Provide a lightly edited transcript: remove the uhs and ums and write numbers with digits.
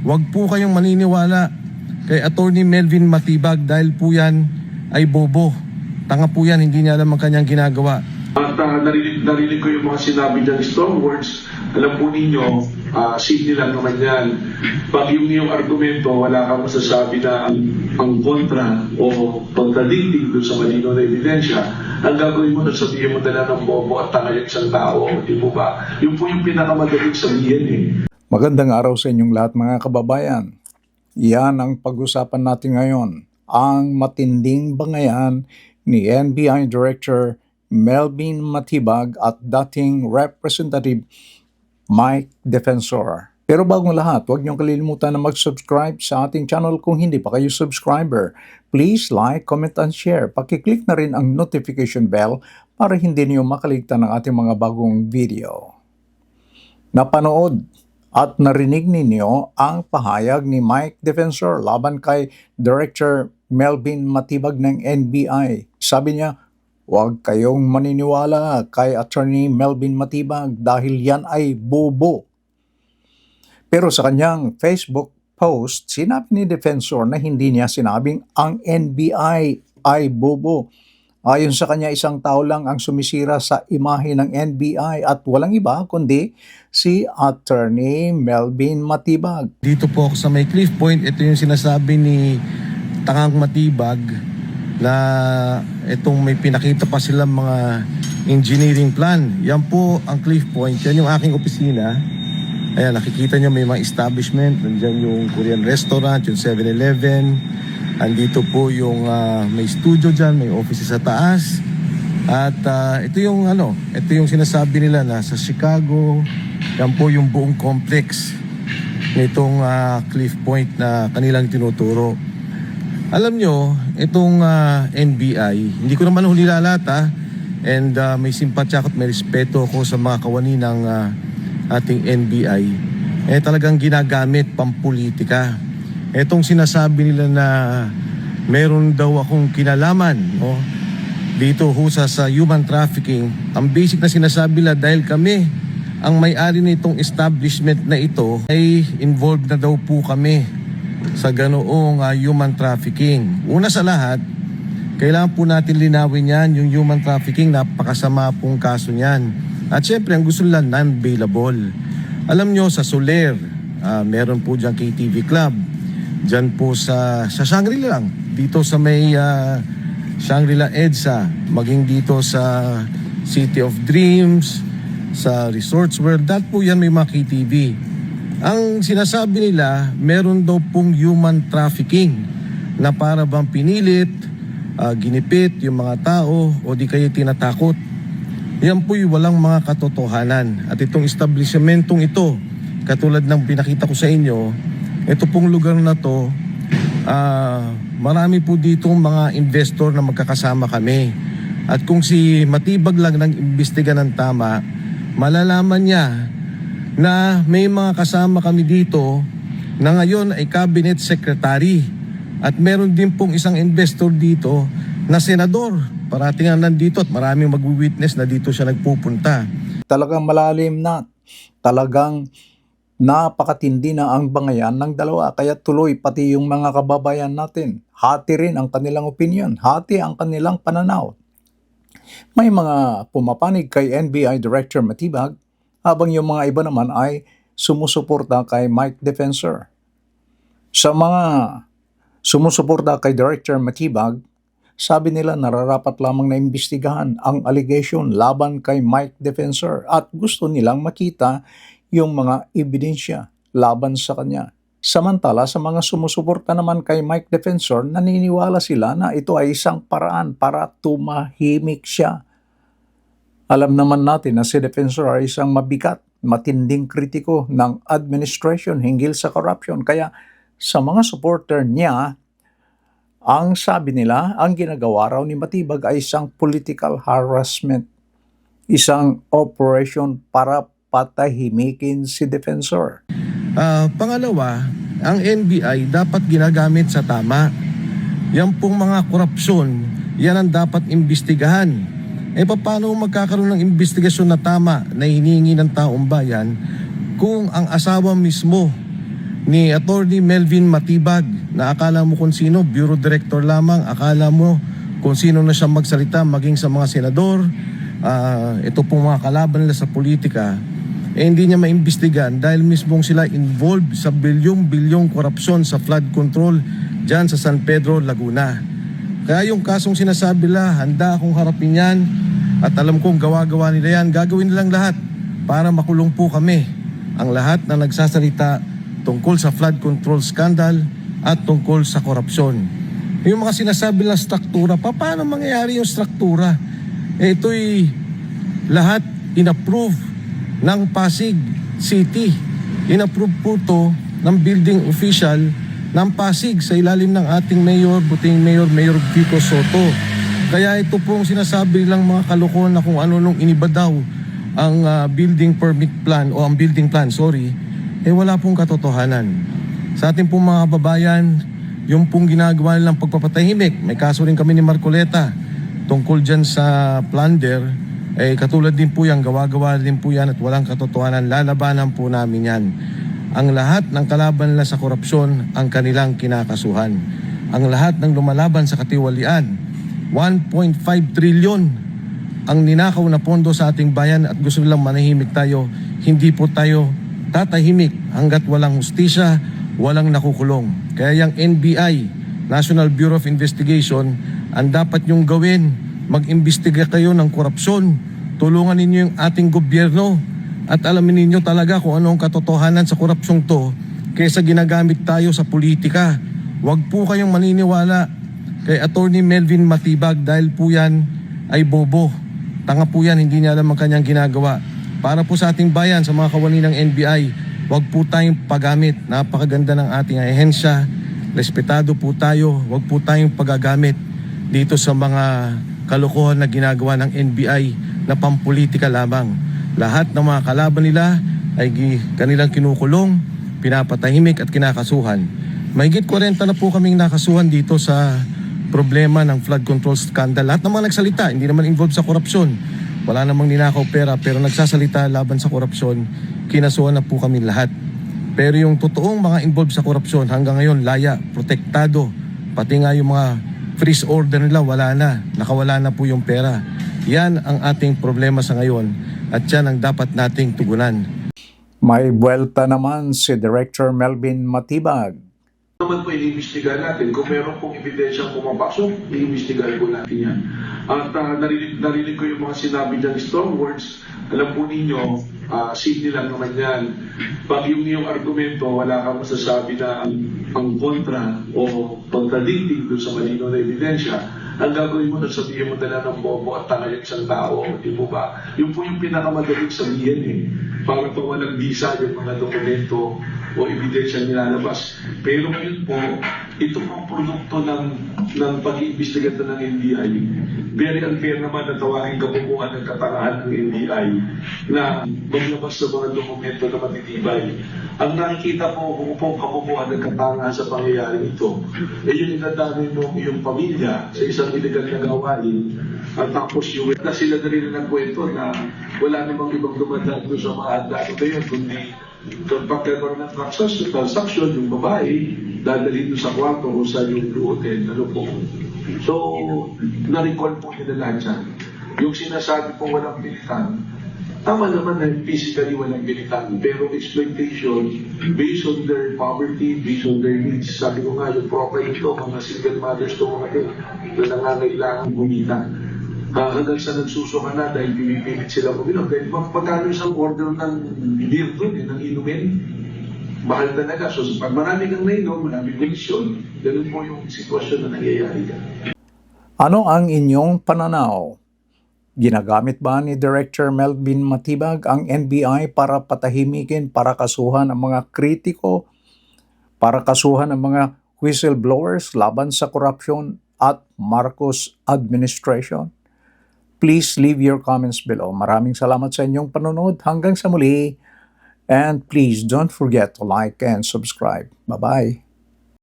Huwag po kayong maniniwala kay Attorney Melvin Matibag dahil po yan ay bobo. Tanga po yan, hindi niya alam ang kanyang ginagawa. At narinig ko yung mga sinabi dyan, strong words. Alam po ninyo, simple lang naman yan. Pag yung argumento, wala kang masasabi na ang kontra o contradicting doon sa malinaw na ebidensya, ang gagawin mo na sabihin mo dala ng bobo at tanga yung isang tao. Di po ba? Yun po yung pinakamadaling sabihin eh. Magandang araw sa inyong lahat mga kababayan. Yan ang pag-usapan natin ngayon. Ang matinding bangayan ni NBI Director Melvin Matibag at dating Representative Mike Defensor. Pero bagong lahat, huwag niyong kalilimutan na mag-subscribe sa ating channel kung hindi pa kayo subscriber. Please like, comment, and share. Pakiclick na rin ang notification bell para hindi niyo makaligtan ng ating mga bagong video. Napanood at narinig ninyo ang pahayag ni Mike Defensor laban kay Director Melvin Matibag ng NBI. Sabi niya, huwag kayong maniniwala kay Attorney Melvin Matibag dahil yan ay bobo. Pero sa kanyang Facebook post, sinabi ni Defensor na hindi niya sinabing ang NBI ay bobo. Ayon sa kanya, isang tao lang ang sumisira sa imahe ng NBI at walang iba kundi si Attorney Melvin Matibag. Dito po ako sa may Cliff Point, ito yung sinasabi ni Tangang Matibag na itong may pinakita pa silang mga engineering plan. Yan po ang Cliff Point, yan yung aking opisina. Ayan, nakikita nyo may mga establishment, nandyan yung Korean restaurant, yung 7-Eleven. Andito po yung may studio dyan, may offices sa taas. At ito yung sinasabi nila na sa Chicago, yan po yung buong complex nitong Cliff Point na kanilang tinuturo. Alam nyo, itong NBI, hindi ko naman huli lahat and may simpatya at may respeto ako sa mga kawani ng ating NBI. Talagang ginagamit pampolitika. Etong sinasabi nila na meron daw akong kinalaman dito sa human trafficking. Ang basic na sinasabi nila dahil kami ang may-ari nitong establishment na ito ay involved na daw po kami sa ganoong human trafficking. Una sa lahat, kailangan po natin linawin yan, yung human trafficking, napakasama pong kaso niyan. At syempre, ang gusto nila non-bailable. Alam nyo, sa Soler, meron po dyan KTV Club. Diyan po sa Shangri-La lang. Dito sa may Shangri-La EDSA. Maging dito sa City of Dreams, sa Resorts World. Dahil po yan may mga KTV. Ang sinasabi nila, meron daw pong human trafficking na para bang pinilit, ginipit yung mga tao o di kayo tinatakot. Yan po'y walang mga katotohanan. At itong establishmentong ito, katulad ng pinakita ko sa inyo, ito pong lugar na to, marami po ditong mga investor na magkakasama kami. At kung si Matibag lang nang imbestiga ng tama, malalaman niya na may mga kasama kami dito na ngayon ay cabinet secretary. At meron din pong isang investor dito na senador. Parating nga nandito at maraming mag-witness na dito siya nagpupunta. Talagang malalim na, talagang napakatindi na ang bangayan ng dalawa. Kaya tuloy pati yung mga kababayan natin. Hati rin ang kanilang opinion, hati ang kanilang pananaw. May mga pumapanig kay NBI Director Matibag, habang yung mga iba naman ay sumusuporta kay Mike Defensor. Sa mga sumusuporta kay Director Matibag, sabi nila nararapat lamang na imbestigahan ang allegation laban kay Mike Defensor at gusto nilang makita yung mga ebidensya laban sa kanya. Samantala sa mga sumusuporta naman kay Mike Defensor, naniniwala sila na ito ay isang paraan para tumahimik siya. Alam naman natin na si Defensor ay isang mabigat, matinding kritiko ng administration hinggil sa corruption. Kaya sa mga supporter niya, ang sabi nila, ang ginagawa raw ni Matibag ay isang political harassment, isang operation para patahimikin si Defensor. Pangalawa, ang NBI dapat ginagamit sa tama. Yan pong mga korupsyon, yan ang dapat imbestigahan. Paano magkakaroon ng imbestigasyon na tama na hinihingi ng taong bayan kung ang asawa mismo ni Attorney Melvin Matibag na akala mo kung sino, Bureau Director lamang, akala mo kung sino na siya magsalita maging sa mga senador, ito pong mga kalaban nila sa politika, hindi niya maimbestigan dahil mismong sila involved sa bilyong-bilyong korupsyon sa flood control dyan sa San Pedro, Laguna. Kaya yung kasong sinasabi nila, handa akong harapin yan at alam kong gawa-gawa nila yan, gagawin nilang lahat para makulong po kami, ang lahat na nagsasalita tungkol sa flood control scandal at tungkol sa korupsyon. Yung mga sinasabi ng struktura, paano mangyayari yung struktura? Ito'y lahat inapprove ng Pasig City. Inapprove po ito ng building official ng Pasig sa ilalim ng ating mayor, buting mayor, Mayor Vico Soto. Kaya ito pong sinasabi lang mga kalokohan na kung ano nung iniba daw ang building permit plan o ang building plan, wala pong katotohanan. Sa ating pong mga kababayan, yung pong ginagawa nilang pagpapatahimik, may kaso rin kami ni Marcoleta tungkol dyan sa plunder, katulad din po yan, gawa-gawa din po yan at walang katotohanan, lalabanan po namin yan. Ang lahat ng kalaban nila sa korupsyon ang kanilang kinakasuhan. Ang lahat ng lumalaban sa katiwalian, 1.5 trilyon ang ninakaw na pondo sa ating bayan at gusto nilang manahimik tayo, hindi po tayo tatahimik hanggat walang hustisya, walang nakukulong. Kaya yung NBI, National Bureau of Investigation, ang dapat nyong gawin, mag-imbestiga kayo ng korupsyon, tulungan ninyo yung ating gobyerno at alamin ninyo talaga kung ano ang katotohanan sa korupsyong to kaysa ginagamit tayo sa politika. Huwag po kayong maniniwala kay Attorney Melvin Matibag dahil po yan ay bobo. Tanga po yan, hindi niya alam ang kanyang ginagawa. Para po sa ating bayan, sa mga kawani ng NBI, huwag po tayong paggamit. Napakaganda ng ating ahensya. Respetado po tayo. Huwag po tayong pagagamit dito sa mga kalokohan na ginagawa ng NBI na pampolitika lamang. Lahat ng mga kalaban nila ay kanilang kinukulong, pinapatahimik at kinakasuhan. Mahigit 40 na po kaming nakasuhan dito sa problema ng flood control scandal. Lahat ng mga nagsalita, hindi naman involved sa korupsyon. Wala namang ninakaw pera pero nagsasalita laban sa korupsyon, kinasuhan na po kami lahat. Pero yung totoong mga involved sa korupsyon hanggang ngayon laya, protektado, pati nga yung mga freeze order nila wala na, nakawala na po yung pera. Yan ang ating problema sa ngayon at yan ang dapat nating tugunan. May buwelta naman si Director Melvin Matibag. Naman po iniimbestigahan natin. Kung meron pong ebidensyang pumapasok, iniimbestigahan po natin yan. At narinig ko yung mga sinabi dyan, strong words. Alam po ninyo, sige lang naman yan. Pag yung argumento, wala kang masasabi na ang kontra o contradicting doon sa malinaw na ebidensya, ang gagawin mo na sabihin mo dala ng bobo at tanga yung isang tao, di po ba? Yun po yung pinakamadaling sabihin para pa walang visa yung mga dokumento o ebidensya nilalabas. Pero ngayon po, ito pong produkto ng pag-iimbestiga ng NBI. Very unfair naman na tawagin kabubuhan ng katangahan ng NBI na maglabas sa mga dokumento na matitibay. Ang nakikita po kung kabubuhan ng katangahan sa pangyayari ito, yung inadami mo yung pamilya sa isang illegal na gawain at tapos yung na sila na rin nagkwento na wala namang ibang dumadaan doon sa mga handa ito yun, kundi pagkakaroon ng transaction, yung babae, dadalhin doon sa kwarto o sa yung hotel, ano po. So, na-recall po nila lahat yan. Yung sinasabi po walang pilitan, tama naman na physically walang pilitan, pero exploitation based on their poverty, based on their needs. Sabi ko nga, yung profile ito, mga single mothers to mga ito, na nangangailangan bumita. Hanggang sa nagsusuka na dahil pinipilit sila kuminom. Dahil pagkano isang order ng beer doon, ng inumin, mahal talaga. So pag marami kang nainom, maraming komisyon. Ganun po yung sitwasyon na nangyayari ka. Ano ang inyong pananaw? Ginagamit ba ni Director Melvin Matibag ang NBI para patahimikin, para kasuhan ang mga kritiko, para kasuhan ang mga whistleblowers laban sa korupsyon at Marcos administration? Please leave your comments below. Maraming salamat sa inyong panonood. Hanggang sa muli. And please don't forget to like and subscribe. Bye-bye.